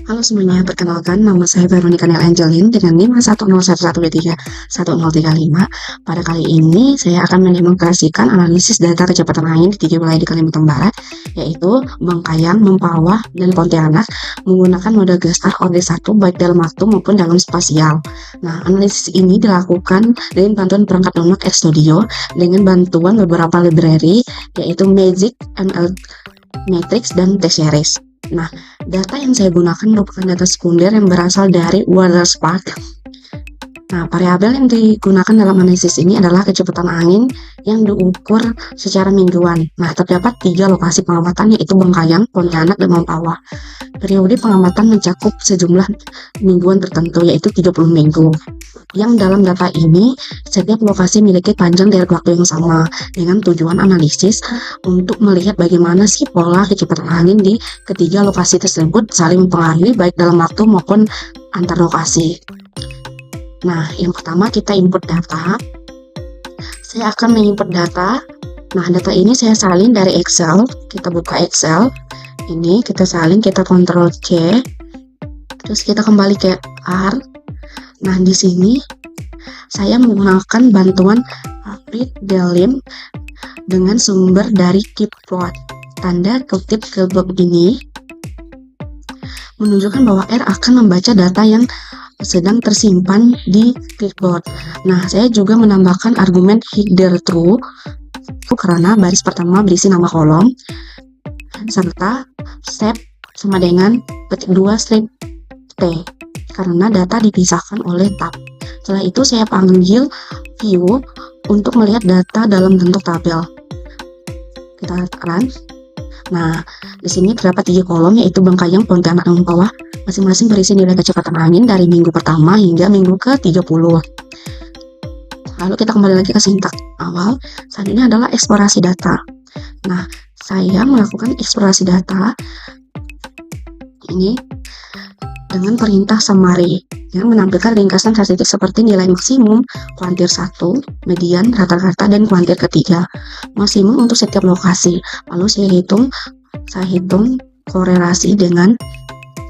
Halo semuanya, perkenalkan nama saya Veronica Nel Angelin dengan NIM 10111231035. Pada kali ini saya akan mendemonstrasikan analisis data kecepatan angin di 3 wilayah di Kalimantan Barat, yaitu Bengkayang, Mempawah, dan Pontianak menggunakan mode gestar orde 1 baik dalam waktu maupun dalam spasial. Nah, analisis ini dilakukan dengan bantuan perangkat lunak X-Studio dengan bantuan beberapa library yaitu Magic, ML Matrix, dan T-Series. Nah, data yang saya gunakan merupakan data sekunder yang berasal dari WeatherSpark. Nah, variabel yang digunakan dalam analisis ini adalah kecepatan angin yang diukur secara mingguan. Nah, terdapat 3 lokasi pengamatan yaitu Bengkayang, Pontianak, dan Mempawah. Periode pengamatan mencakup sejumlah mingguan tertentu yaitu 30 minggu. Yang dalam data ini, setiap lokasi memiliki panjang dari waktu yang sama dengan tujuan analisis untuk melihat bagaimana sih pola kecepatan angin di ketiga lokasi tersebut saling mempengaruhi baik dalam waktu maupun antar lokasi. Nah, yang pertama kita input data. Saya akan menginput data. Nah, data ini saya salin dari Excel. Kita buka Excel. Ini kita salin, kita Ctrl C. Terus kita kembali ke R. Nah, di sini saya menggunakan bantuan Update Delim dengan sumber dari Keepplot. Tanda kutip kelompok ini menunjukkan bahwa R akan membaca data yang sedang tersimpan di clipboard. Nah, saya juga menambahkan argumen header true karena baris pertama berisi nama kolom serta step sama dengan petik 2 strip T karena data dipisahkan oleh tab. Setelah itu saya panggil view untuk melihat data dalam bentuk tabel. Kita run. Nah, di sini terdapat 3 kolom yaitu Bengkayang, Pontianak, dan Mempawah. Masing-masing berisi nilai kecepatan angin dari minggu pertama hingga minggu ke-30. Lalu kita kembali lagi ke sintak awal. Selanjutnya adalah eksplorasi data. Nah, saya melakukan eksplorasi data ini dengan perintah summary yang menampilkan ringkasan statistik seperti nilai maksimum, kuantir 1, median, rata-rata, dan kuantir ketiga. Maksimum untuk setiap lokasi. Lalu saya hitung korelasi dengan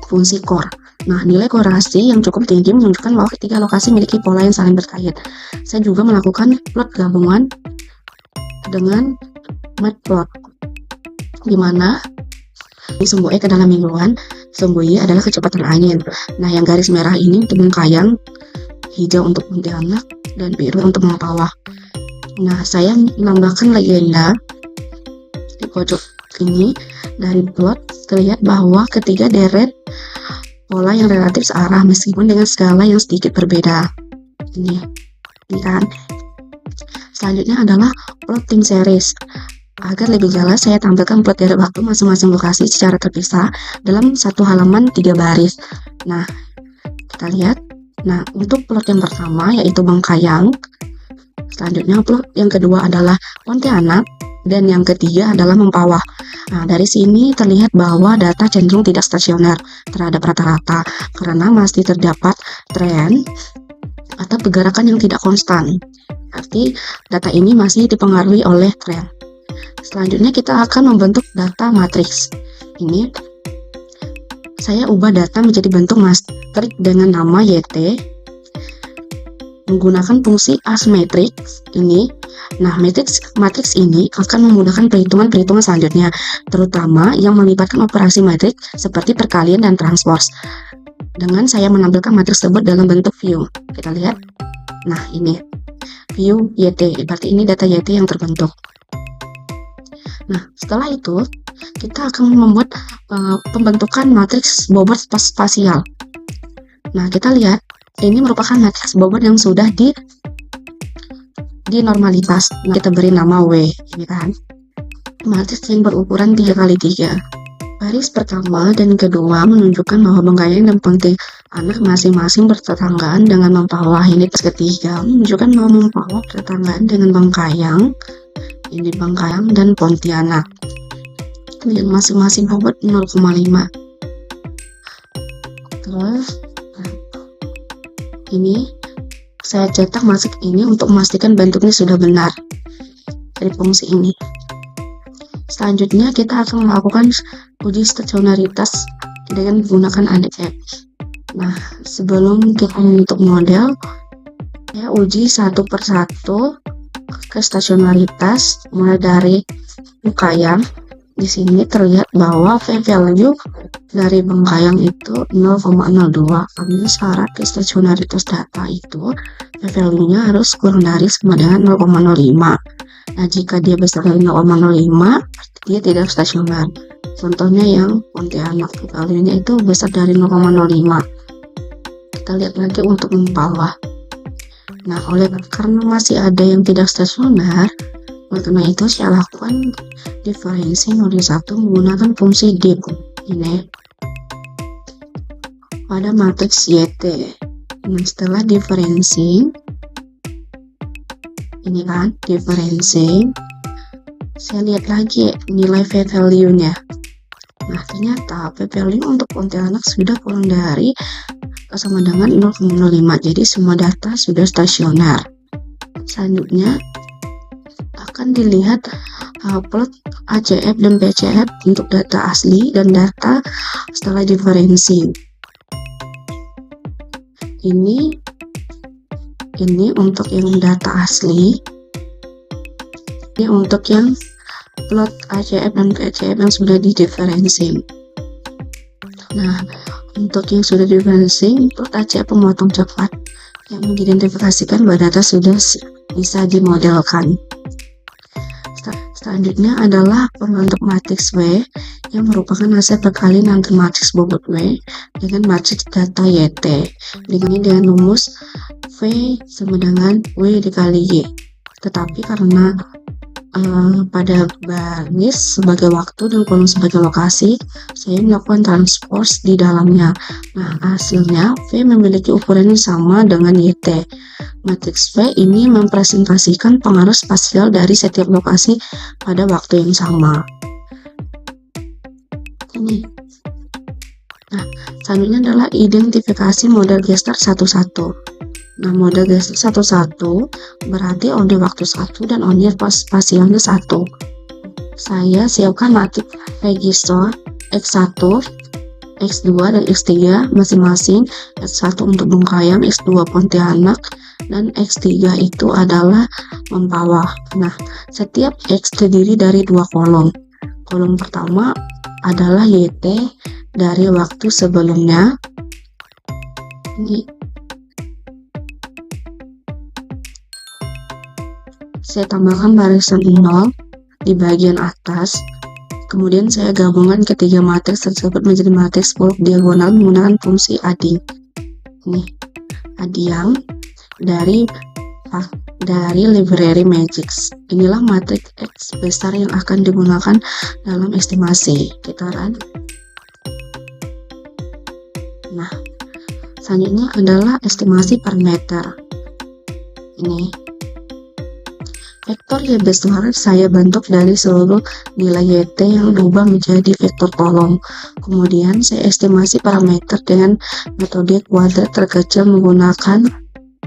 fungsi core. Nah, nilai korelasi yang cukup tinggi menunjukkan bahwa ketiga lokasi memiliki pola yang saling berkait. Saya juga melakukan plot gabungan dengan matplot, di mana sumbu E ke dalam mingguan, sumbu Y adalah kecepatan angin. Nah, yang garis merah ini untuk Bengkayang, hijau untuk Pontianak, dan biru untuk Mempawah. Nah, saya menambahkan legenda di pojok ini. Dari plot terlihat bahwa ketiga deret pola yang relatif searah meskipun dengan skala yang sedikit berbeda. Ini kan. Selanjutnya adalah plot time series. Agar lebih jelas, saya tampilkan plot dari waktu masing-masing lokasi secara terpisah dalam satu halaman 3 baris. Nah, kita lihat. Nah, untuk plot yang pertama yaitu Bengkayang. Selanjutnya plot yang kedua adalah Pontianak. Dan yang ketiga adalah Mempawah. Nah, dari sini terlihat bahwa data cenderung tidak stasioner terhadap rata-rata karena masih terdapat tren atau pergerakan yang tidak konstan. Arti data ini masih dipengaruhi oleh tren. Selanjutnya kita akan membentuk data matriks. Ini saya ubah data menjadi bentuk matriks dengan nama YT menggunakan fungsi as-matrix ini. Nah, matriks ini akan memudahkan perhitungan selanjutnya, terutama yang melibatkan operasi matriks seperti perkalian dan transpose. Dengan saya menampilkan matriks tersebut dalam bentuk view. Kita lihat. Nah, ini view YT, berarti ini data YT yang terbentuk. Nah, setelah itu kita akan membuat pembentukan matriks bobot spasial. Nah, kita lihat ini merupakan matriks bobot yang sudah di normalitas. Nah, kita beri nama W, ini kan. Matriks yang berukuran 3x3. Baris pertama dan kedua menunjukkan bahwa Bengkayang dan Pontianak masing-masing bertetanggaan dengan Mempawah. Ini ketiga menunjukkan bahwa Mempawah bertetanggaan dengan Bengkayang. Ini Bengkayang dan Pontianak yang masing-masing bobot 0,5. Terus ini saya cetak matriks ini untuk memastikan bentuknya sudah benar dari fungsi ini. Selanjutnya kita akan melakukan uji stasionaritas dengan menggunakan ADF. Nah, sebelum kita membentuk model, saya uji satu persatu ke stasionaritas mulai dari Bengkayang. Di sini terlihat bahwa p-value dari Bengkayang itu 0,02. Karena syarat ke stasionaritas data itu p-value-nya harus kurang dari sama dengan 0,05. Nah, jika dia besar dari 0,05, dia tidak stasioner. Contohnya yang Pontianak, p-value-nya itu besar dari 0,05. Kita lihat lagi untuk Mempawah. Nah, karena masih ada yang tidak stasioner, oleh karena itu saya lakukan diferensi model 1 menggunakan fungsi div ini pada matriks YT. Nah, setelah diferensi ini kan diferensi, saya lihat lagi nilai p-value-nya. Nah, ternyata p-value untuk Pontianak sudah kurang dari sama dengan 0,05, jadi semua data sudah stasioner. Selanjutnya akan dilihat plot ACF dan PCF untuk data asli dan data setelah diferensi. Ini untuk yang data asli, ini untuk yang plot ACF dan PCF yang sudah didiferensi. Nah, untuk yang sudah diferensi, plot ACF pemotong cepat yang mengidentifikasikan bahwa data sudah bisa dimodelkan. Selanjutnya adalah pembentuk matriks W yang merupakan hasil perkalian antara matriks bobot W dengan matriks data YT dengan rumus V sama dengan W dikali Y. Tetapi karena pada baris sebagai waktu dan kolom sebagai lokasi, saya melakukan transpose di dalamnya. Nah, hasilnya V memiliki ukuran yang sama dengan YT. Matriks V ini mempresentasikan pengaruh spasial dari setiap lokasi pada waktu yang sama. Ini. Nah, selanjutnya adalah identifikasi model Gestar 1-1. Nah, model Gestar 1-1 berarti onde waktu 1 dan onde spasialnya 1. Saya siapkan matriks register X1, X2, dan X3 masing-masing. X1 untuk Bengkayang, X2 Pontianak, dan X3 itu adalah Mempawah. Nah, setiap X terdiri dari dua kolom. Kolom pertama adalah YT dari waktu sebelumnya. Ini saya tambahkan barisan 0 di bagian atas. Kemudian saya gabungkan ketiga matriks tersebut menjadi matriks bulk diagonal menggunakan fungsi adding. Nih, adding dari library Magics. Inilah matriks X besar yang akan digunakan dalam estimasi. Kita run. Nah, selanjutnya adalah estimasi parameter. Ini vektor Y besar saya bentuk dari seluruh nilai YT yang berubah menjadi vektor kolom. Kemudian saya estimasi parameter dengan metode kuadrat terkecil menggunakan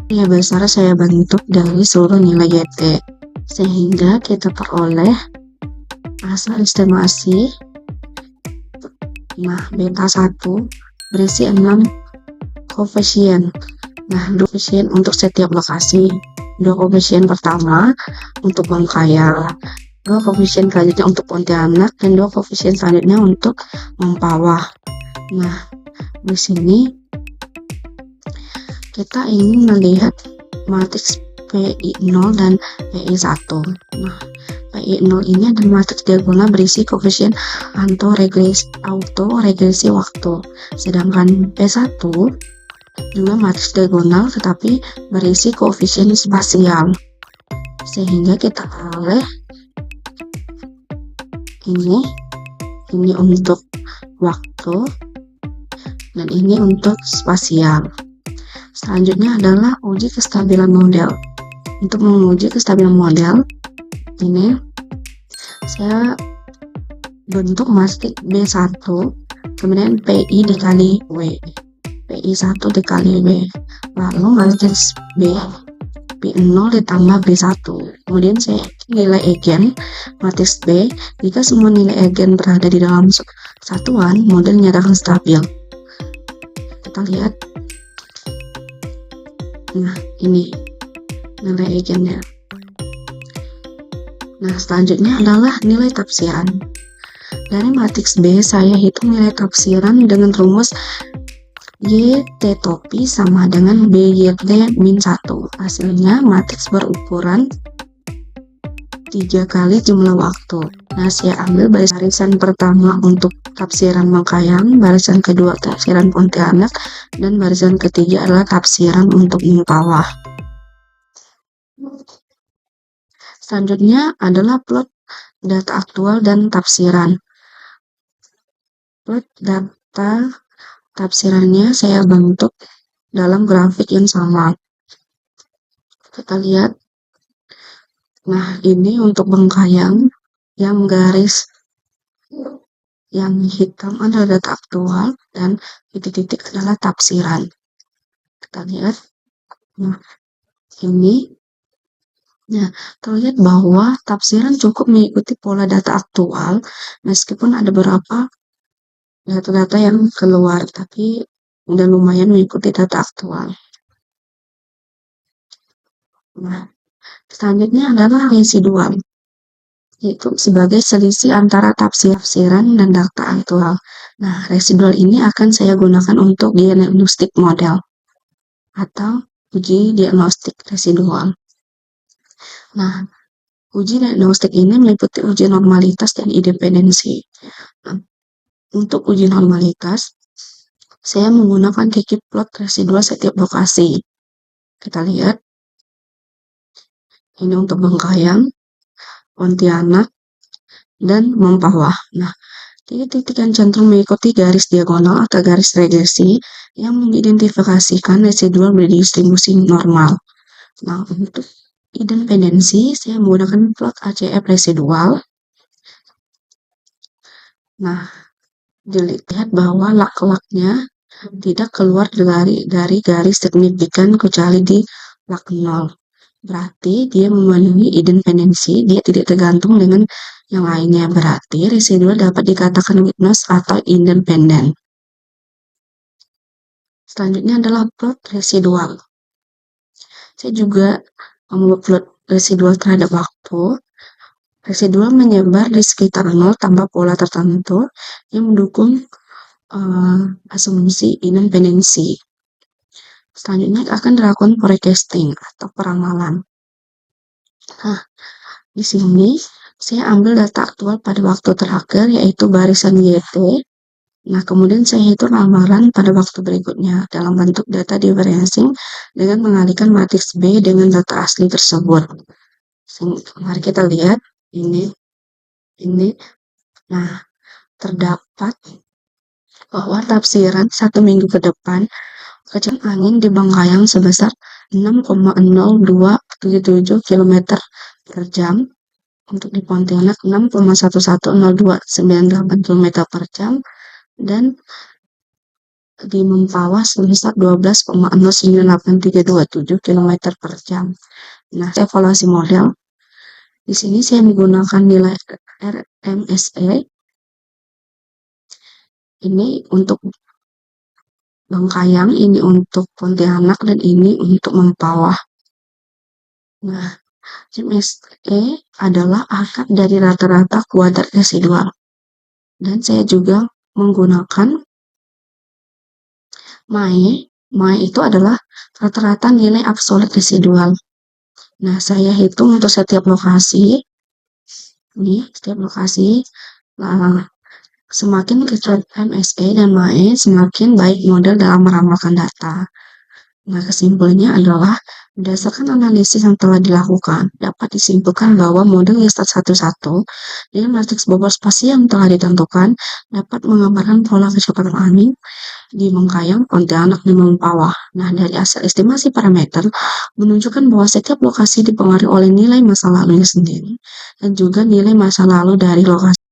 Y besar saya bentuk dari seluruh nilai YT. Sehingga kita peroleh hasil estimasi. Nah, beta 1 berisi 6 koefisien. Nah, koefisien untuk setiap lokasi. 2 koefisien pertama untuk Bengkayang, 2 koefisien selanjutnya untuk Pontianak, dan 2 koefisien selanjutnya untuk Mempawah. Nah, di sini kita ingin melihat matriks PI0 dan PI1. Nah, PI0 ini adalah matriks diagonal berisi koefisien autoregresi waktu. Sedangkan P1 juga matriks diagonal tetapi berisi koefisien spasial. Sehingga kita peroleh ini untuk waktu dan ini untuk spasial. Selanjutnya adalah uji kestabilan model. Untuk menguji kestabilan model, ini saya bentuk matriks B1 kemudian PI dikali W, PI1 dikali W, lalu matriks B P0 ditambah B1. Kemudian saya nilai eigen matriks B. Jika semua nilai eigen berada di dalam satuan, model dinyatakan stabil. Kita lihat. Nah, ini nilai eigennya. Nah, selanjutnya adalah nilai tafsiran. Dari matriks B, saya hitung nilai tafsiran dengan rumus YT topi sama dengan BYT min 1. Hasilnya matriks berukuran 3 kali jumlah waktu. Nah, saya ambil barisan pertama untuk tafsiran Mengkayang, barisan kedua tafsiran Pontianak, dan barisan ketiga adalah tafsiran untuk Mempawah. Selanjutnya adalah plot data aktual dan tafsiran. Plot data tafsirannya saya bentuk dalam grafik yang sama. Kita lihat. Nah, ini untuk Mengkayang, yang garis yang hitam adalah data aktual dan titik-titik adalah tafsiran. Kita lihat. Nah, ini. Nah, terlihat bahwa tafsiran cukup mengikuti pola data aktual, meskipun ada beberapa data-data yang keluar, tapi udah lumayan mengikuti data aktual. Nah, selanjutnya adalah residual, yaitu sebagai selisih antara tafsiran dan data aktual. Nah, residual ini akan saya gunakan untuk diagnostik model atau uji diagnostik residual. Nah, uji diagnostik ini meliputi uji normalitas dan independensi. Nah, untuk uji normalitas, saya menggunakan kiki plot residual setiap lokasi. Kita lihat. Ini untuk Mengkayang, Pontianak, dan Mempawah. Nah, titik-titik yang cenderung mengikuti garis diagonal atau garis regresi yang mengidentifikasikan residual berdistribusi normal. Nah, untuk independensi, saya menggunakan plot ACF residual. Nah, dilihat bahwa lak-laknya tidak keluar dari garis signifikan kecuali di lak 0. Berarti dia memenuhi independensi, dia tidak tergantung dengan yang lainnya. Berarti residual dapat dikatakan witness atau independen. Selanjutnya adalah plot residual. Saya juga membuat plot residual terhadap waktu. Residual menyebar di sekitar 0 tanpa pola tertentu yang mendukung asumsi independensi. Selanjutnya akan dilakukan forecasting atau peramalan. Nah, di sini saya ambil data aktual pada waktu terakhir, yaitu barisan YT. Nah, kemudian saya hitung ramalan pada waktu berikutnya dalam bentuk data differencing dengan mengalihkan matriks B dengan data asli tersebut. Mari kita lihat ini. Nah, terdapat bahwa tafsiran 1 minggu ke depan kecepatan angin di Mengkayang sebesar 6,0277 km per jam, untuk di Pontianak 6,110298 km per jam, dan di Mempawah sebesar 12,098327 km per jam. Nah, evaluasi model. Di sini saya menggunakan nilai RMSE. Ini untuk Mengkayang, ini untuk Pontianak, dan ini untuk Mempawah. Nah, RMSE adalah akar dari rata-rata kuadrat residual. Dan saya juga menggunakan MAE itu adalah rata-rata nilai absolut residual. Nah, saya hitung untuk setiap lokasi. Ini setiap lokasi. Nah, semakin kecil MSE dan MAE, semakin baik model dalam meramalkan data. Nah, kesimpulannya adalah berdasarkan analisis yang telah dilakukan, dapat disimpulkan bahwa model Lestat 11 dengan matriks bobot spasi yang telah ditentukan dapat menggambarkan pola kecepatan angin di Mengkayang, Pontianak, dan Mempawah. Nah, dari hasil estimasi parameter menunjukkan bahwa setiap lokasi dipengaruhi oleh nilai masa lalunya sendiri dan juga nilai masa lalu dari lokasi.